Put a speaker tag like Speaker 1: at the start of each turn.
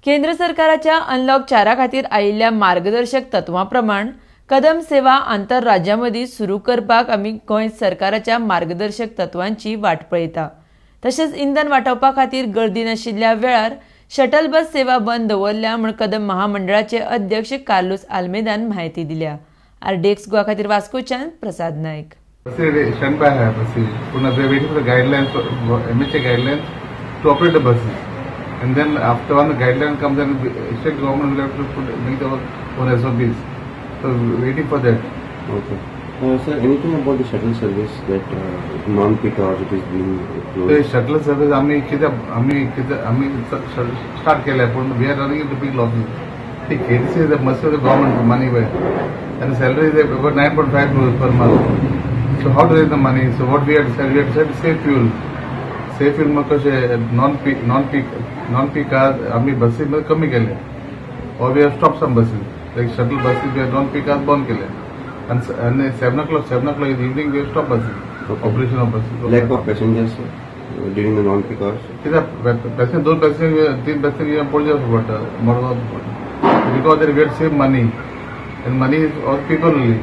Speaker 1: केंद्र सरकाराच्या अनलॉक 4 खातीर आयिल्ल्या मार्गदर्शक तत्वां प्रमाण कदम सेवा आंतरराज्यामदीं सुरू करपाक आमी गोंय सरकाराच्या मार्गदर्शक तत्वांची वाट पळयता. तशेंच इंधन वांटोवपा खातीर गर्दी नाशिल्ल्या वेळार शटल बस सेवा बंद दवरल्या म्हूण कदम महामंडळाचे अध्यक्ष कार्लोस आल्मेदान म्हायती दिल्या. RDX गोवा खातीर वास्कोच्यान प्रसाद नायक.
Speaker 2: Stand by है buses. They're waiting for the guidelines, MHA guidelines to operate the buses. And then after when the guideline comes, then the state government will have to make their own SOPs. So waiting for that.
Speaker 3: Okay. Sir, anything about the shuttle service that non-peak hours it is being closed?
Speaker 2: The shuttle service आम्ही start केलं पण we are running into big losses. The KTC is the mercy of the government money way, and the salary is about 9.5 crores per month. So how to raise the money? So what we have decided to save fuel. Save fuel मग कसे non-peak hours आम्ही buses मध्ये कमी केले. Or we have stopped some buses. Like shuttle buses we have non-peak hours बंद केले. And 7 o'clock in the evening we have stopped buses.
Speaker 3: Okay.
Speaker 2: Operation of buses.
Speaker 3: Lack of passengers during the non-peak hours?
Speaker 2: तीन passenger पड़ जाए Margao because they have to save money, and money is all people only.